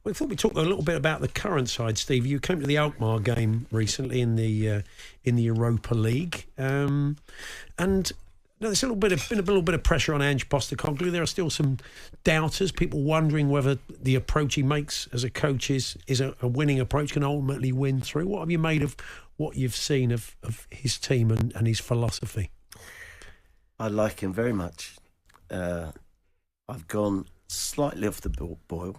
We thought we'd talk a little bit about the current side, Steve. You came to the Alkmaar game recently in the Europa League, and there's been a little bit of pressure on Ange Postecoglou. There are still some doubters, people wondering whether the approach he makes as a coach is a winning approach, can ultimately win through. What have you made of what you've seen of his team and his philosophy? I like him very much. I've gone slightly off the boil.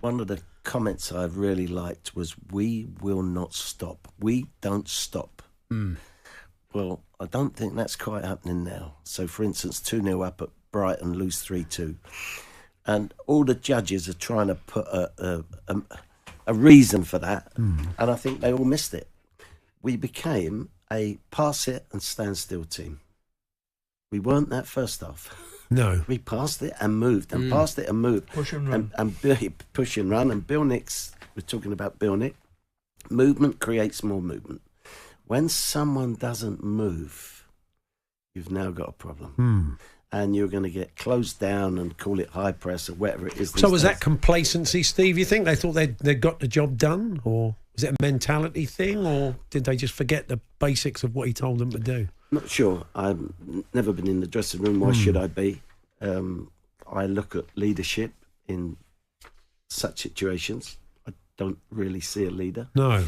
One of the comments I really liked was, "We will not stop. We don't stop." Well, I don't think that's quite happening now. So, for instance, 2-0 up at Brighton, lose 3-2. And all the judges are trying to put a reason for that. And I think they all missed it. We became a pass it and stand still team. We weren't that first half. No. We passed it and moved, and passed it and moved. Push and run. And push and run. And Bill Nick's, we're talking about Bill Nick, movement creates more movement. When someone doesn't move, you've now got a problem. And you're going to get closed down and call it high press or whatever it is. So was that complacency, Steve? You think they thought they'd got the job done? Or was it a mentality thing? Or did they just forget the basics of what he told them to do? Not sure. I've never been in the dressing room. Why should I be? I look at leadership in such situations. I don't really see a leader. No.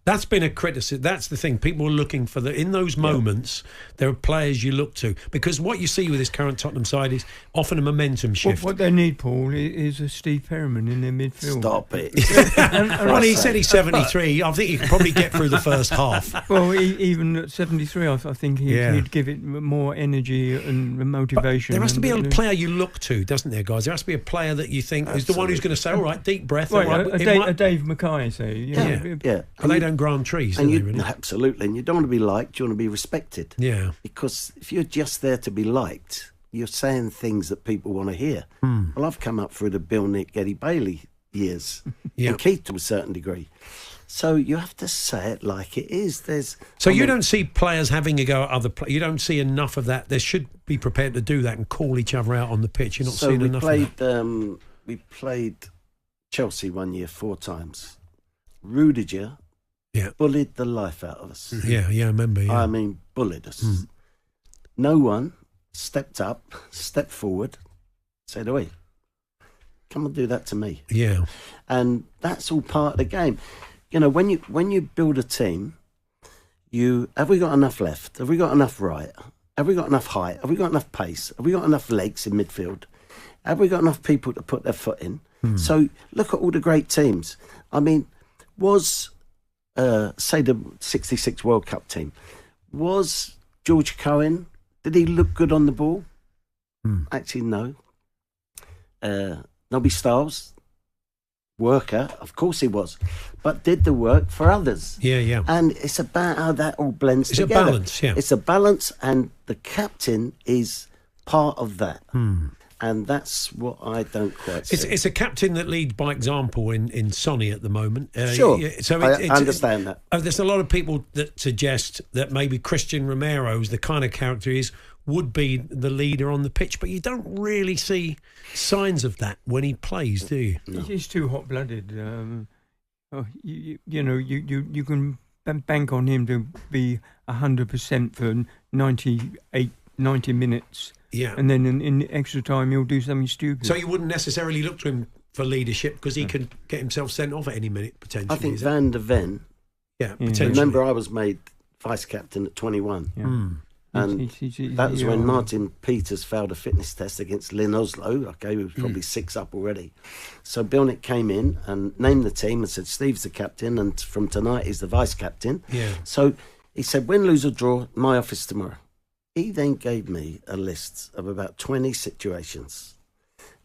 That's been a criticism. That's the thing. People are looking for in those moments, there are players you look to. Because what you see with this current Tottenham side is often a momentum shift. What they need, Paul, is a Steve Perryman in their midfield. Stop it. Well, he said he's 73. I think he could probably get through the first half. Well, even at 73, I think he'd give it more energy and motivation. But there has to be a player you look to, doesn't there, guys? There has to be a player that you think is the one who's going to say, all right, deep breath. Right, all right, a Dave Mackay, say. Yeah. But they don't grow on trees, do they, really? Absolutely. And you don't want to be liked, you want to be respected. Yeah. Because if you're just there to be liked, you're saying things that people want to hear. Well, I've come up through the Bill Nick, Eddie Bailey years, and Keith to a certain degree. So you have to say it like it is. You don't see players having a go at other players. You don't see enough of that. They should be prepared to do that and call each other out on the pitch. You're not seeing enough of that. We played Chelsea one year 4 times. Rudiger bullied the life out of us. Yeah, I remember. Yeah. I mean, bullied us. No one stepped up, stepped forward, said, "Oi, come and do that to me." Yeah. And that's all part of the game. You know, when you build a team, have we got enough left? Have we got enough right? Have we got enough height? Have we got enough pace? Have we got enough legs in midfield? Have we got enough people to put their foot in? So look at all the great teams. I mean, was say the '66 World Cup team, was George Cohen, did he look good on the ball? Actually, no. Nobby Stiles, worker, of course he was, but did the work for others. Yeah. And it's about how that all blends together. It's a balance, yeah. It's a balance, and the captain is part of that. And that's what I don't quite see. It's a captain that leads by example in Sonny at the moment. Sure, so I understand that. There's a lot of people that suggest that maybe Christian Romero's the kind of character would be the leader on the pitch, but you don't really see signs of that when he plays, do you? No. He's too hot-blooded. You can bank on him to be 100% for 90 minutes. Yeah. And then in extra time, he'll do something stupid. So you wouldn't necessarily look to him for leadership because he can get himself sent off at any minute, potentially. I think Van der Ven. Yeah, potentially. Remember, I was made vice-captain at 21. Yeah. And that was when Martin Peters failed a fitness test against Lynn Oslo. Okay, he was probably 6 up already. So Bill Nick came in and named the team and said, Steve's the captain, and from tonight he's the vice-captain. Yeah. So he said, win, lose or draw, my office tomorrow. He then gave me a list of about 20 situations.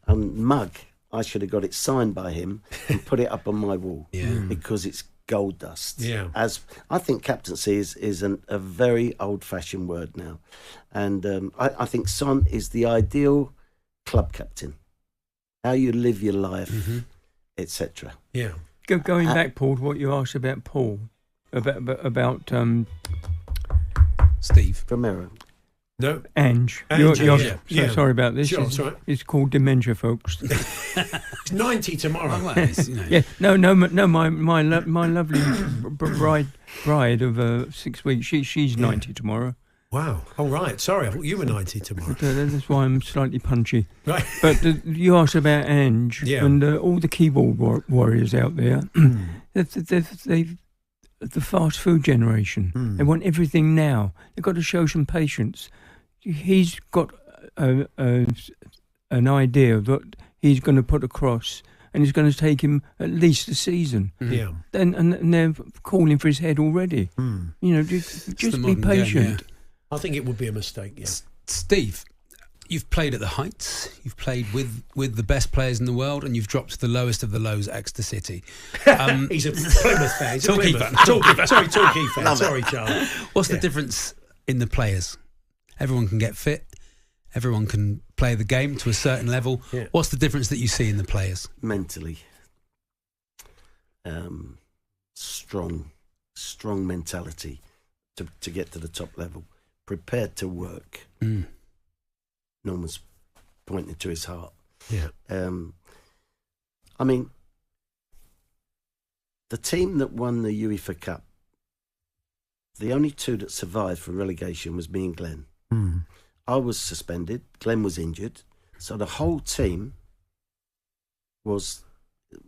Mug, I should have got it signed by him and put it up on my wall because it's gold dust. Yeah. As I think captaincy is a very old-fashioned word now. And I think Son is the ideal club captain. How you live your life, etc. Yeah. Going back, Paul, to what you asked about Paul, about Steve Romero. No. Ange. Ange, So sorry about this. Sure, that's right. It's called dementia, folks. It's 90 tomorrow. Oh, well, it's, you know. Yeah, no. My lovely bride of 6 weeks. She's 90 tomorrow. Wow. Oh, right. Sorry, I thought you were 90 tomorrow. But, that's why I'm slightly punchy. Right. But you asked about Ange and all the keyboard warriors out there. They've the fast food generation. They want everything now. They've got to show some patience. He's got an idea of what he's going to put across, and it's going to take him at least a season. Yeah. And they're calling for his head already. You know, just be patient. I think it would be a mistake, yeah. Steve, you've played at the heights, you've played with the best players in the world, and you've dropped to the lowest of the lows at Exeter City. He's a Plymouth fan. He's a Plymouth fan. Sorry, Torquay fan. Sorry, Charlie. What's the difference in the players? Everyone can get fit. Everyone can play the game to a certain level. Yeah. What's the difference that you see in the players? Mentally. Strong mentality to get to the top level. Prepared to work. Norman's pointing to his heart. Yeah. I mean, the team that won the UEFA Cup, the only two that survived from relegation was me and Glenn. I was suspended. Glenn was injured. So the whole team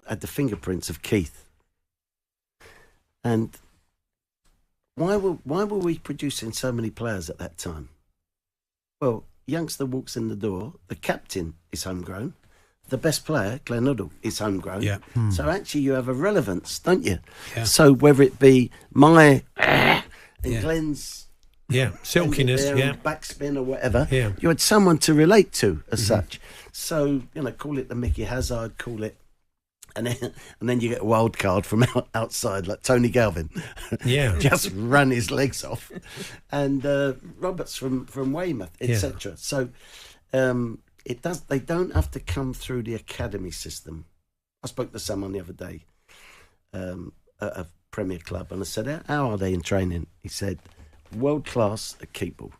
had the fingerprints of Keith. And why were we producing so many players at that time? Well, youngster walks in the door, the captain is homegrown, the best player, Glenn Hoddle, is homegrown. Yeah. So actually you have a relevance, don't you? Yeah. So whether it be my and Glenn's silkiness, backspin or whatever, you had someone to relate to as such. So, call it the Mickey Hazard, call it, and then you get a wild card from outside like Tony Galvin. Yeah. Just run his legs off. And Roberts from Weymouth, etc. So they don't have to come through the academy system. I spoke to someone the other day at a Premier Club, and I said, how are they in training? He said, world class at keep ball.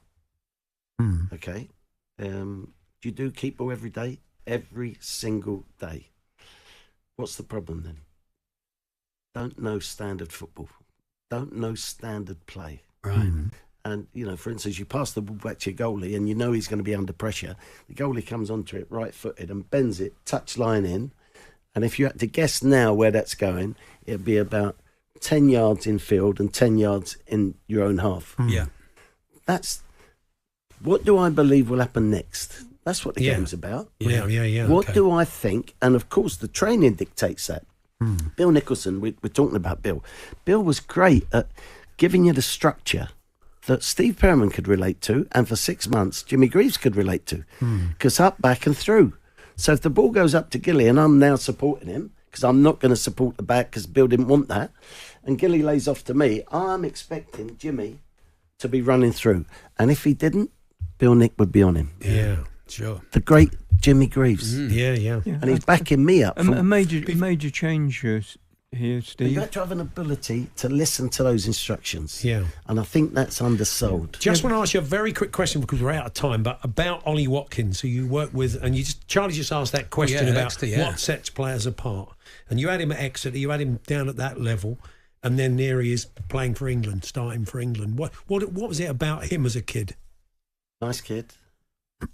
Okay. Do you do keep ball every day? Every single day. What's the problem then? Don't know standard football. Don't know standard play. Right. And, for instance, you pass the ball back to your goalie and you know he's going to be under pressure. The goalie comes onto it right-footed and bends it, touch line in. And if you had to guess now where that's going, it'd be about 10 yards in field and 10 yards in your own half. Yeah. That's... What do I believe will happen next? That's what the game's about. Yeah. What do I think? And of course, the training dictates that. Bill Nicholson, we're talking about Bill. Bill was great at giving you the structure that Steve Perryman could relate to, and for 6 months, Jimmy Greaves could relate to. Because up, back and through. So if the ball goes up to Gilly, and I'm now supporting him, because I'm not going to support the back because Bill didn't want that, and Gilly lays off to me, I'm expecting Jimmy to be running through. And if he didn't, Bill Nick would be on him. Yeah. Sure. The great Jimmy Greaves. Yeah. And he's backing me up. A major change here, Steve. You have to have an ability to listen to those instructions. Yeah. And I think that's undersold. Just want to ask you a very quick question because we're out of time, but about Ollie Watkins, who you work with, and Charlie just asked that question about Exeter, what sets players apart. And you had him at Exeter, you had him down at that level, and then there he is playing for England, starting for England. What was it about him as a kid? Nice kid.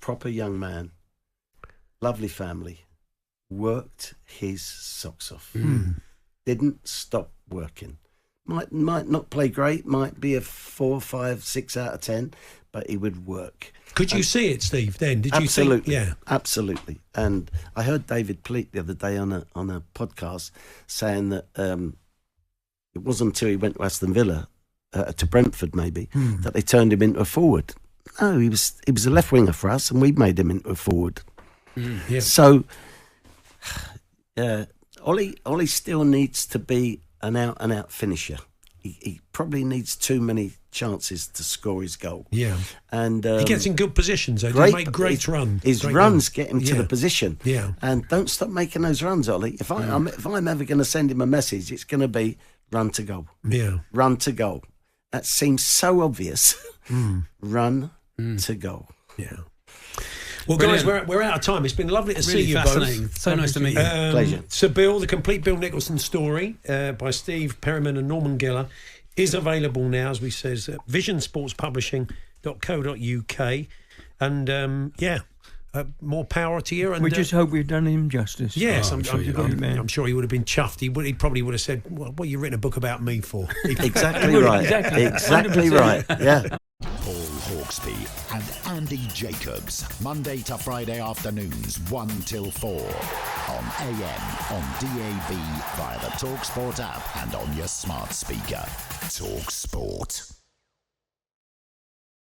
Proper young man, lovely family, worked his socks off. Didn't stop working. Might not play great, might be a 4, 5, 6 out of 10, but he would work. Could you see it, Steve? Then did you see? Absolutely, yeah, absolutely. And I heard David Pleat the other day on a podcast saying that it wasn't until he went to Aston Villa, to Brentford maybe, that they turned him into a forward. No, he was a left winger for us, and we made him into a forward. So, Ollie still needs to be an out and out finisher. He probably needs too many chances to score his goal. Yeah, and he gets in good positions. He make great runs. His runs get him to the position. Yeah, and don't stop making those runs, Ollie. If I'm ever going to send him a message, it's going to be run to goal. Yeah, run to goal. That seems so obvious. Run to goal. Yeah. Well, Brilliant. guys, we're out of time. It's been lovely to see Really you fascinating. both. So nice to meet you. Pleasure. Sir Bill, the complete Bill Nicholson story by Steve Perryman and Norman Giller is available now, as we says, at visionsportspublishing.co.uk. And more power to you. And We just hope we've done him justice. yes, I'm sure he would have been chuffed. He probably would have said, "Well, what you written a book about me for?" Exactly right. Exactly right. Yeah. Paul Hawksbee and Andy Jacobs, Monday to Friday afternoons 1 till 4 on AM, on DAB, via the talkSPORT app and on your smart speaker. talkSPORT.